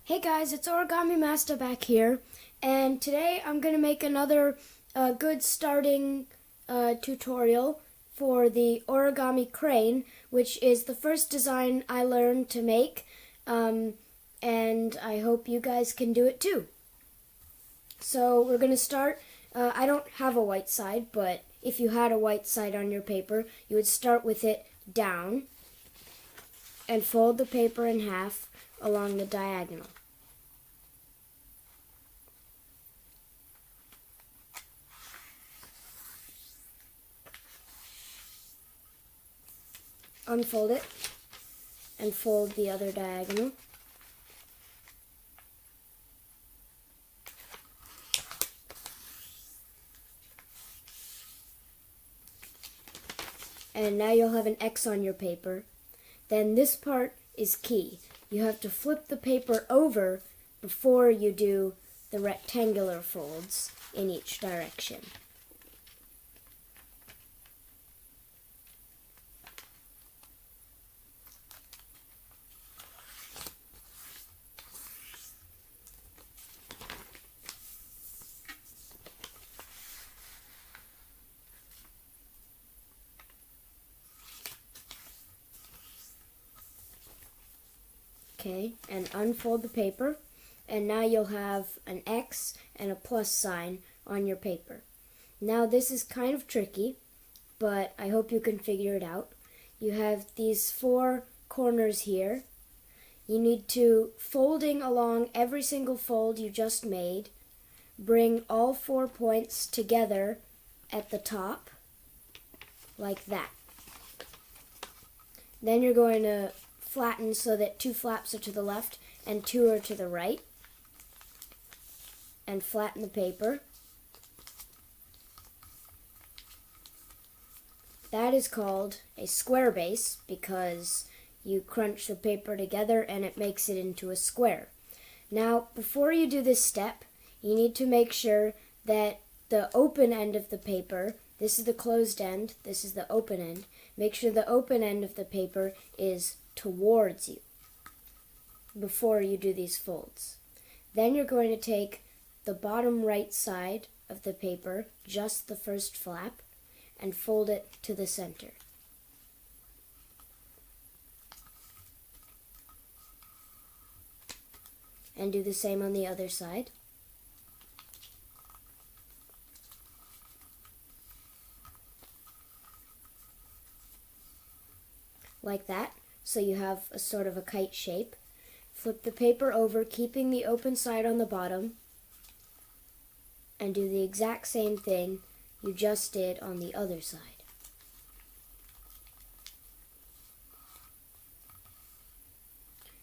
Hey guys, it's Origami Master back here, and today I'm going to make another good starting tutorial for the Origami Crane, which is the first design I learned to make, and I hope you guys can do it too. So we're going to start. I don't have a white side, but if you had a white side on your paper, you would start with it down and fold the paper in half along the diagonal. Unfold it and fold the other diagonal. And now you'll have an X on your paper. Then this part is key. You have to flip the paper over before you do the rectangular folds in each direction. Okay, and unfold the paper, and now you'll have an X and a plus sign on your paper. Now this is kind of tricky, but I hope you can figure it out. You have these four corners here. You need to, folding along every single fold you just made, bring all 4 points together at the top, like that. Then you're going to flatten so that 2 flaps are to the left and 2 are to the right, and flatten the paper. That is called a square base because you crunch the paper together and it makes it into a square. Now, before you do this step, you need to make sure that the open end of the paper, this is the closed end, this is the open end, make sure the open end of the paper is towards you before you do these folds. Then you're going to take the bottom right side of the paper, just the first flap, and fold it to the center. And do the same on the other side. Like that. So you have a sort of a kite shape. Flip the paper over, keeping the open side on the bottom, and do the exact same thing you just did on the other side.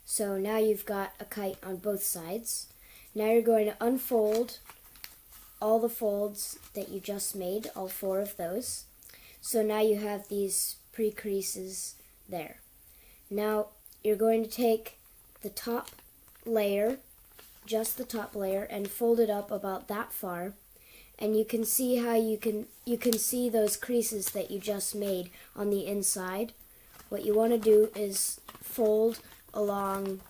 So now you've got a kite on both sides. Now you're going to unfold all the folds that you just made, all 4 of those. So now you have these pre-creases there. Now you're going to take the top layer, just the top layer, and fold it up about that far, and you can see how you can see those creases that you just made on the inside. What you want to do is fold along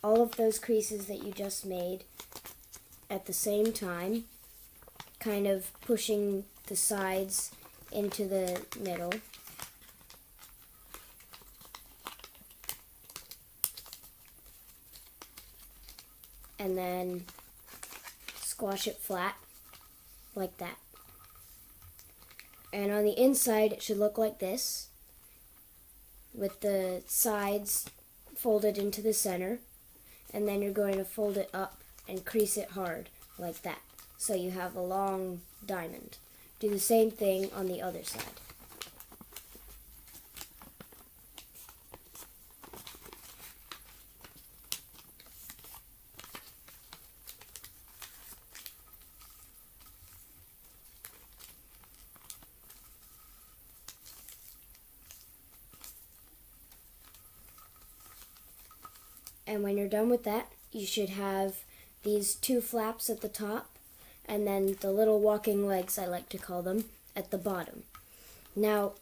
all of those creases that you just made at the same time, kind of pushing the sides into the middle. And then squash it flat, like that. And on the inside, it should look like this, with the sides folded into the center. And then you're going to fold it up and crease it hard, like that. So you have a long diamond. Do the same thing on the other side. And when you're done with that, you should have these 2 flaps at the top, and then the little walking legs, I like to call them, at the bottom. Now,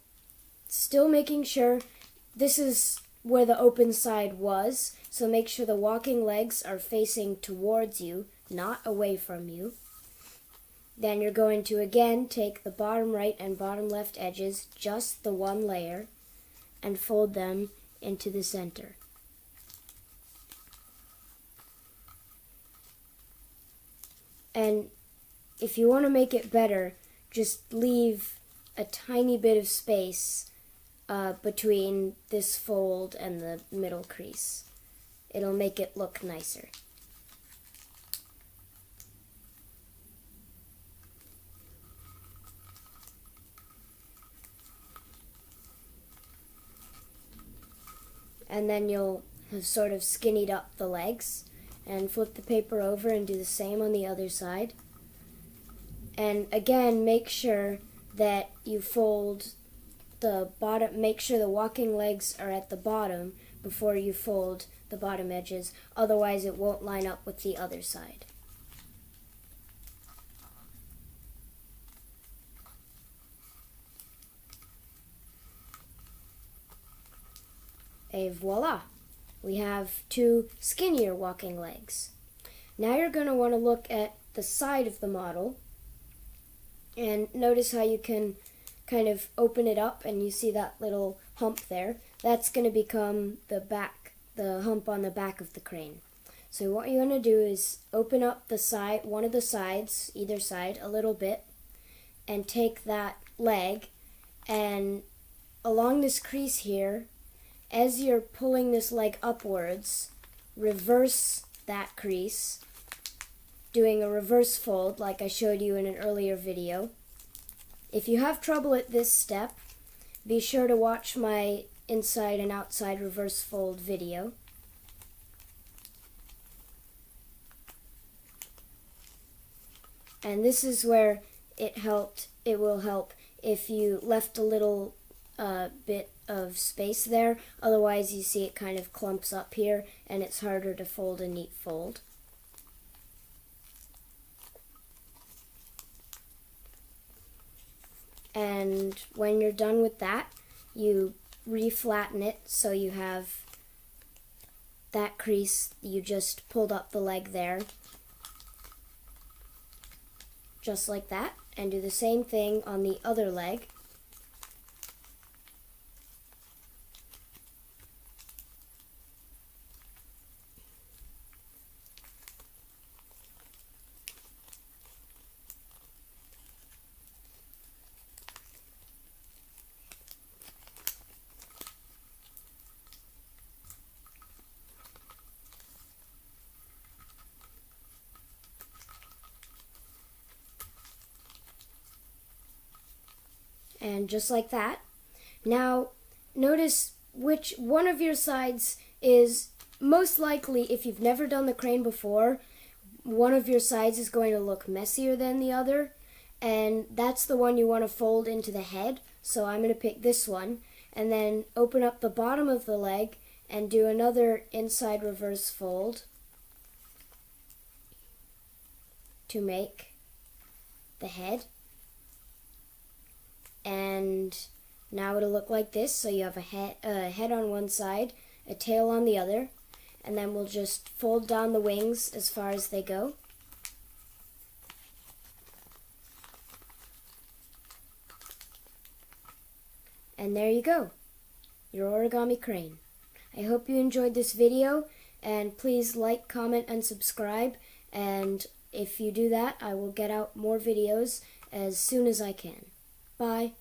still making sure, this is where the open side was, so make sure the walking legs are facing towards you, not away from you. Then you're going to again take the bottom right and bottom left edges, just the one layer, and fold them into the center. And if you want to make it better, just leave a tiny bit of space between this fold and the middle crease. It'll make it look nicer. And then you'll have sort of skinnied up the legs, and flip the paper over and do the same on the other side. And again, make sure that you fold the bottom, make sure the walking legs are at the bottom before you fold the bottom edges, otherwise it won't line up with the other side. Et voila! We have two skinnier walking legs. Now you're going to want to look at the side of the model and notice how you can kind of open it up and you see that little hump there. That's going to become the hump on the back of the crane. So what you're going to do is open up the side, one of the sides, either side, a little bit, and take that leg, and along this crease here, as you're pulling this leg upwards, reverse that crease, doing a reverse fold like I showed you in an earlier video. If you have trouble at this step, be sure to watch my inside and outside reverse fold video. And this is where it will help if you left a little bit of space there. Otherwise you see it kind of clumps up here and it's harder to fold a neat fold. And when you're done with that, you re-flatten it so you have that crease you just pulled up the leg there, just like that, and do the same thing on the other leg. And just like that. Now, notice which one of your sides is most likely, if you've never done the crane before, one of your sides is going to look messier than the other, and that's the one you want to fold into the head. So I'm going to pick this one, and then open up the bottom of the leg and do another inside reverse fold to make the head. And now it'll look like this. So you have a head on one side, a tail on the other, and then we'll just fold down the wings as far as they go. And there you go, your origami crane. I hope you enjoyed this video, and please like, comment, and subscribe, and if you do that, I will get out more videos as soon as I can. Bye.